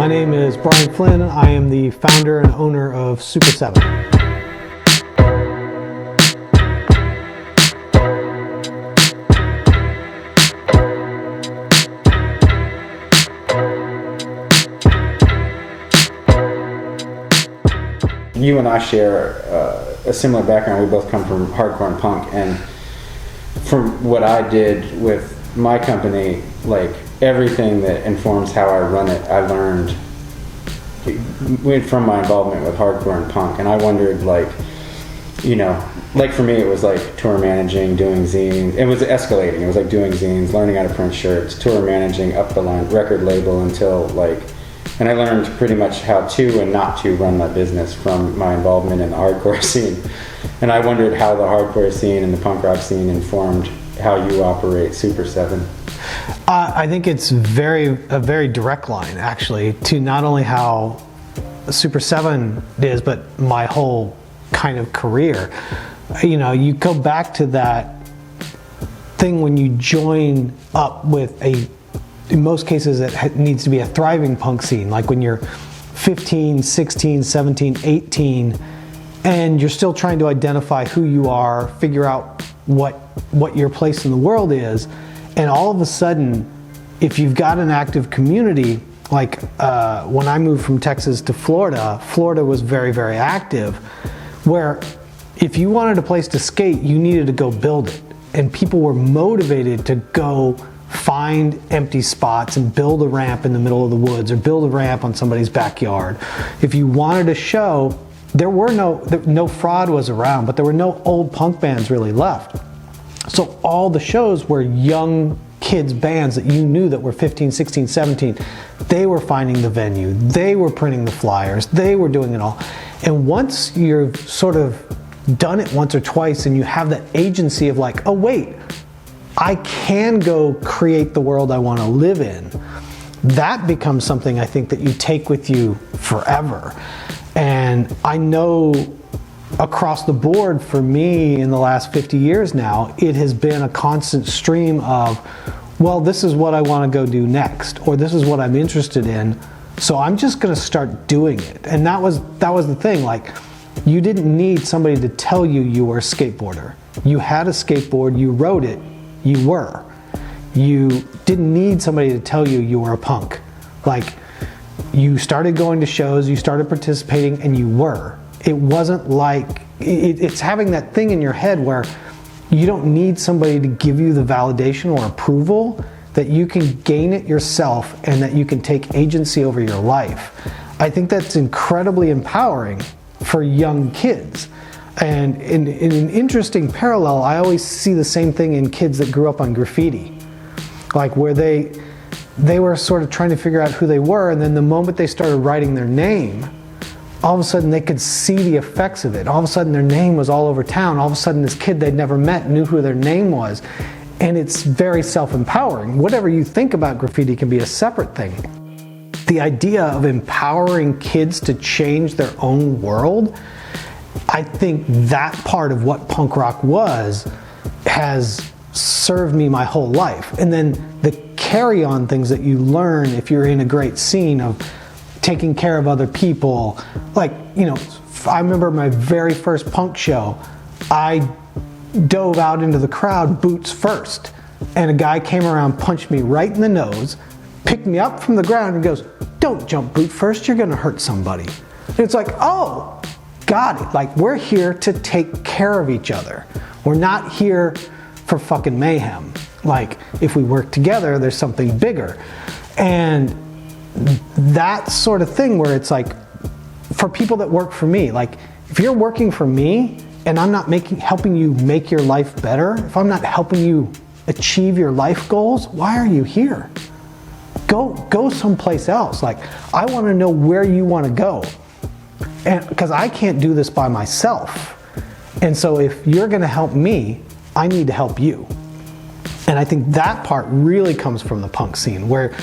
My name is Brian Flynn. I am the founder and owner of Super7. You and I share a similar background. We both come from hardcore and punk, and from what I did with my company, like everything that informs how I run it, I learned from my involvement with hardcore and punk. And I wondered, like, you know, like for me it was like tour managing, doing zines. It was escalating. It was like doing zines, learning how to print shirts, tour managing, up the line, record label, until like, and I learned pretty much how to and not to run my business from my involvement in the hardcore scene. And I wondered how the hardcore scene and the punk rock scene informed how you operate Super7. I think it's a very direct line, actually, to not only how Super7 is, but my whole kind of career. You know, you go back to that thing when you join up with in most cases it needs to be a thriving punk scene, like when you're 15, 16, 17, 18, and you're still trying to identify who you are, figure out what your place in the world is. And all of a sudden, if you've got an active community, like when I moved from Texas to Florida, Florida was very, very active, where if you wanted a place to skate, you needed to go build it. And people were motivated to go find empty spots and build a ramp in the middle of the woods or build a ramp on somebody's backyard. If you wanted a show, there were no fraud was around, but there were no old punk bands really left. So all the shows were young kids bands that you knew that were 15, 16, 17. They were finding the venue. They were printing the flyers. They were doing it all. And once you've sort of done it once or twice and you have that agency of like, oh wait, I can go create the world I want to live in, that becomes something I think that you take with you forever. And I know across the board for me in the last 50 years now, it has been a constant stream of, well, this is what I want to go do next, or this is what I'm interested in, so I'm just going to start doing it. And that was the thing. Like, you didn't need somebody to tell you you were a skateboarder. You had a skateboard, you rode it, you were. You didn't need somebody to tell you you were a punk. Like, you started going to shows, you started participating, and you were. It wasn't like, it's having that thing in your head where you don't need somebody to give you the validation or approval, that you can gain it yourself and that you can take agency over your life. I think that's incredibly empowering for young kids. And in an interesting parallel, I always see the same thing in kids that grew up on graffiti. Like where they were sort of trying to figure out who they were, and then the moment they started writing their name, all of a sudden they could see the effects of it. All of a sudden their name was all over town. All of a sudden this kid they'd never met knew who their name was. And it's very self-empowering. Whatever you think about graffiti can be a separate thing. The idea of empowering kids to change their own world, I think that part of what punk rock has served me my whole life. And then the carry-on things that you learn if you're in a great scene of taking care of other people. Like, you know, I remember my very first punk show, I dove out into the crowd boots first, and a guy came around, punched me right in the nose, picked me up from the ground and goes, "Don't jump boot first, you're gonna hurt somebody." And it's like, oh, got it. Like, we're here to take care of each other. We're not here for fucking mayhem. Like, if we work together, there's something bigger. And that sort of thing where it's like, for people that work for me, like if you're working for me and I'm not helping you make your life better, if I'm not helping you achieve your life goals, why are you here? Go someplace else. Like, I want to know where you want to go, and because I can't do this by myself. And so if you're going to help me, I need to help you. And I think that part really comes from the punk scene, where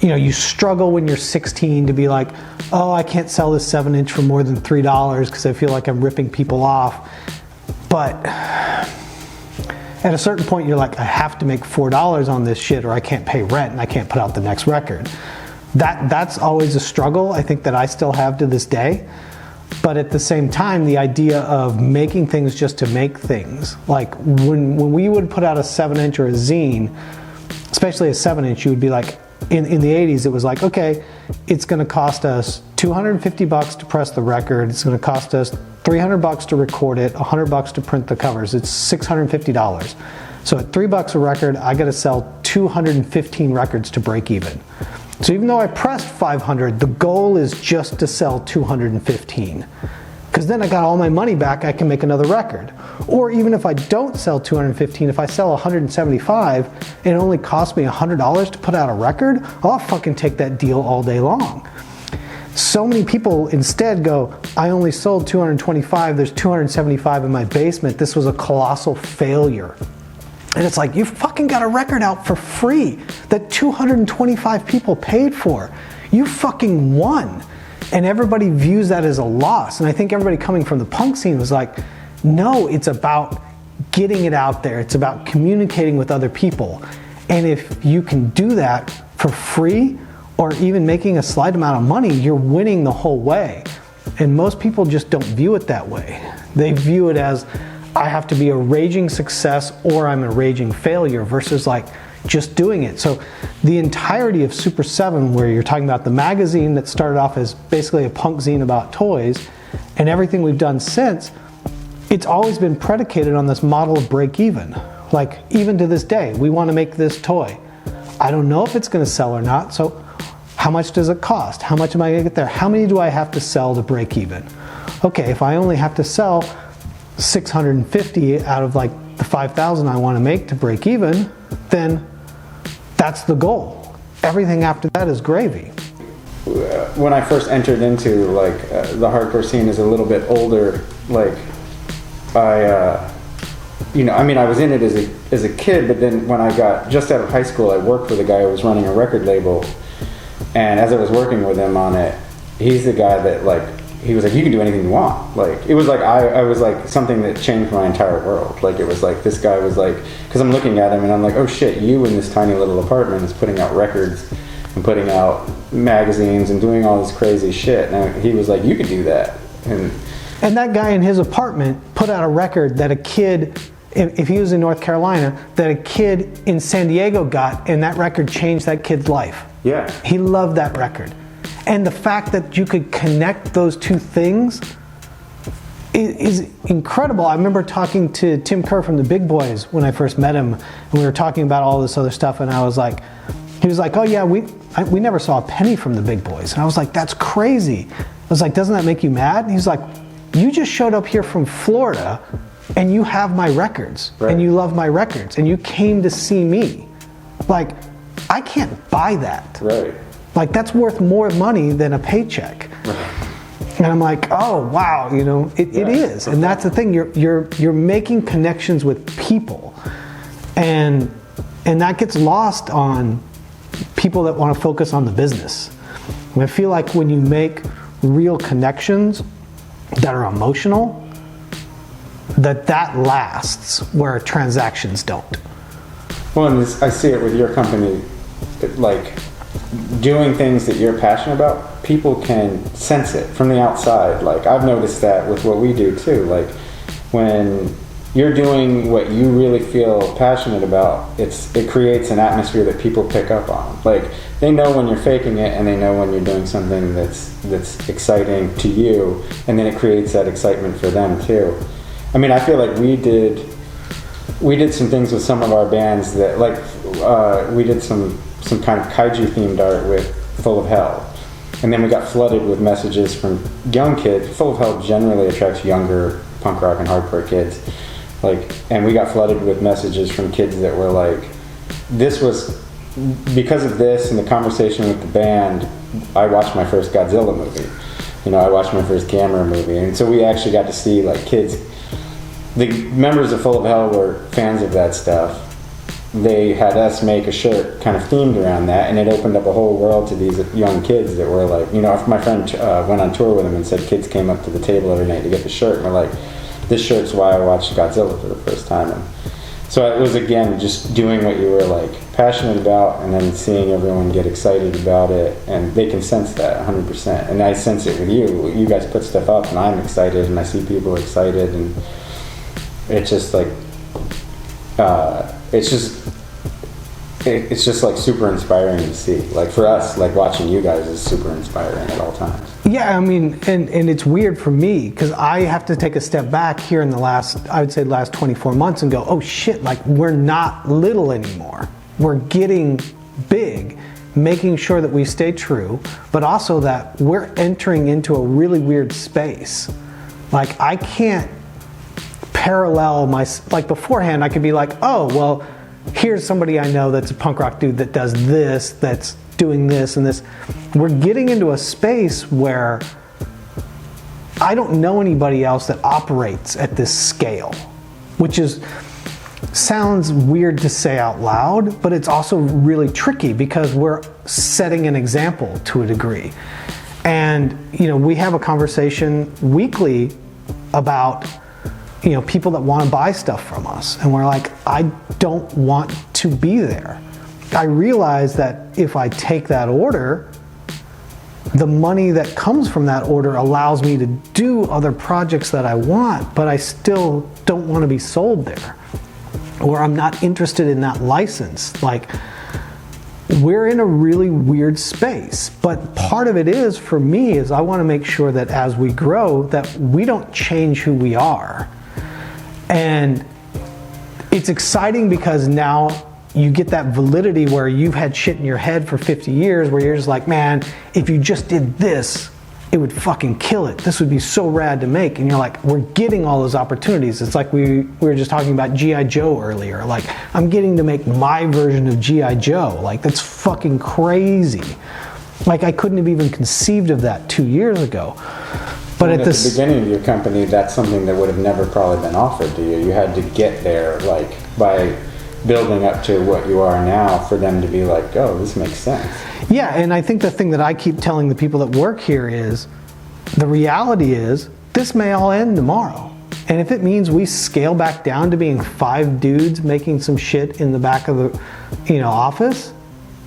you know, you struggle when you're 16 to be like, oh, I can't sell this 7-inch for more than $3 because I feel like I'm ripping people off. But at a certain point, you're like, I have to make $4 on this shit or I can't pay rent and I can't put out the next record. that's always a struggle, I think, that I still have to this day. But at the same time, the idea of making things just to make things, like when we would put out a 7-inch or a zine, especially a 7-inch, you would be like, in the 80s, it was like, okay, it's going to cost us $250 to press the record. It's going to cost us $300 to record it, $100 to print the covers. It's $650. So at $3 a record, I got to sell 215 records to break even. So even though I pressed 500, the goal is just to sell 215. Because then I got all my money back, I can make another record. Or even if I don't sell 215, if I sell 175 and it only costs me $100 to put out a record, I'll fucking take that deal all day long. So many people instead go, I only sold 225, there's 275 in my basement, this was a colossal failure. And it's like, you fucking got a record out for free that 225 people paid for. You fucking won. And everybody views that as a loss. And I think everybody coming from the punk scene was like, no, it's about getting it out there. It's about communicating with other people. And if you can do that for free or even making a slight amount of money, you're winning the whole way. And most people just don't view it that way. They view it as, I have to be a raging success or I'm a raging failure versus like just doing it. So the entirety of Super7, where you're talking about the magazine that started off as basically a punk zine about toys, and everything we've done since, it's always been predicated on this model of break even. Like even to this day, we want to make this toy. I don't know if it's going to sell or not, so how much does it cost? How much am I going to get there? How many do I have to sell to break even? Okay, if I only have to sell 650 out of like the 5,000 I want to make to break even, then that's the goal. Everything after that is gravy. When I first entered into like the hardcore scene as a little bit older, like I was in it as a kid, but then when I got just out of high school, I worked with a guy who was running a record label, and as I was working with him on it, he's the guy that like, he was like, you can do anything you want. Like, it was like, I was like something that changed my entire world. Like, it was like, this guy was like, because I'm looking at him and I'm like, oh shit, you in this tiny little apartment is putting out records and putting out magazines and doing all this crazy shit. And he was like, you could do that. And that guy in his apartment put out a record that a kid, if he was in North Carolina, that a kid in San Diego got, and that record changed that kid's life. Yeah. He loved that record. And the fact that you could connect those two things is incredible. I remember talking to Tim Kerr from the Big Boys when I first met him, and we were talking about all this other stuff, and I was like, he was like, oh yeah, we never saw a penny from the Big Boys. And I was like, that's crazy. I was like, doesn't that make you mad? And he's like, you just showed up here from Florida and you have my records, right, and you love my records, and you came to see me. Like, I can't buy that. Right. Like, that's worth more money than a paycheck. Right. And I'm like, oh wow, you know, it is. And that's the thing, you're making connections with people. And that gets lost on people that want to focus on the business. And I feel like when you make real connections that are emotional, that lasts where transactions don't. Well, and I see it with your company, like doing things that you're passionate about, people can sense it from the outside. Like, I've noticed that with what we do too. Like, when you're doing what you really feel passionate about, it creates an atmosphere that people pick up on. Like, they know when you're faking it, and they know when you're doing something that's exciting to you, and then it creates that excitement for them too. I mean, I feel like we did some things with some of our bands that, like, we did some kind of kaiju themed art with Full of Hell, and then we got flooded with messages from young kids. Full of Hell generally attracts younger punk rock and hardcore kids, like, and we got flooded with messages from kids that were like, this was because of this and the conversation with the band, I watched my first Godzilla movie, you know, I watched my first Gamera movie. And so we actually got to see, like, kids, the members of Full of Hell were fans of that stuff. They had us make a shirt kind of themed around that, and it opened up a whole world to these young kids that were like, you know, if my friend went on tour with him and said kids came up to the table every night to get the shirt, and we're like, this shirt's why I watched Godzilla for the first time. And So it was, again, just doing what you were like passionate about, and then seeing everyone get excited about it, and they can sense that 100%. And I sense it with you. You guys put stuff up, and I'm excited, and I see people excited, and it's just like, it's just like super inspiring to see. Like for us, like watching you guys is super inspiring at all times. Yeah, I mean, and it's weird for me because I have to take a step back here in the last, I would say the last 24 months and go, oh shit, like we're not little anymore. We're getting big, making sure that we stay true, but also that we're entering into a really weird space. Like I can't parallel like beforehand I could be like, oh, well, here's somebody I know that's a punk rock dude that does this, that's doing this and this. We're getting into a space where I don't know anybody else that operates at this scale, which sounds weird to say out loud, but it's also really tricky because we're setting an example to a degree. And, you know, we have a conversation weekly about, you know, people that want to buy stuff from us. And we're like, I don't want to be there. I realize that if I take that order, the money that comes from that order allows me to do other projects that I want, but I still don't want to be sold there. Or I'm not interested in that license. Like, we're in a really weird space. But part of it is, for me, is I want to make sure that as we grow, that we don't change who we are. And it's exciting because now you get that validity where you've had shit in your head for 50 years where you're just like, man, if you just did this, it would fucking kill it. This would be so rad to make. And you're like, we're getting all those opportunities. It's like we were just talking about G.I. Joe earlier. Like, I'm getting to make my version of G.I. Joe. Like, that's fucking crazy. Like, I couldn't have even conceived of that 2 years ago. But at the beginning of your company, that's something that would have never probably been offered to you. You had to get there, like, by building up to what you are now for them to be like, oh, this makes sense. Yeah, and I think the thing that I keep telling the people that work here is, the reality is, this may all end tomorrow. And if it means we scale back down to being 5 dudes making some shit in the back of the, you know, office,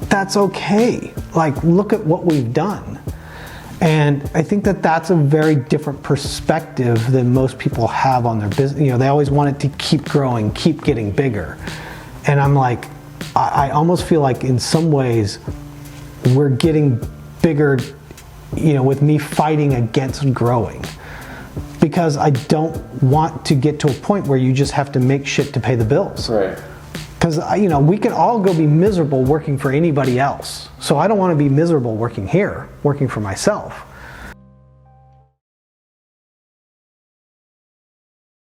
that's okay. Like, look at what we've done. And I think that that's a very different perspective than most people have on their business. You know, they always want it to keep growing, keep getting bigger. And I'm like, I almost feel like in some ways we're getting bigger, you know, with me fighting against growing. Because I don't want to get to a point where you just have to make shit to pay the bills. Right. Because, you know, we can all go be miserable working for anybody else. So I don't want to be miserable working here, working for myself.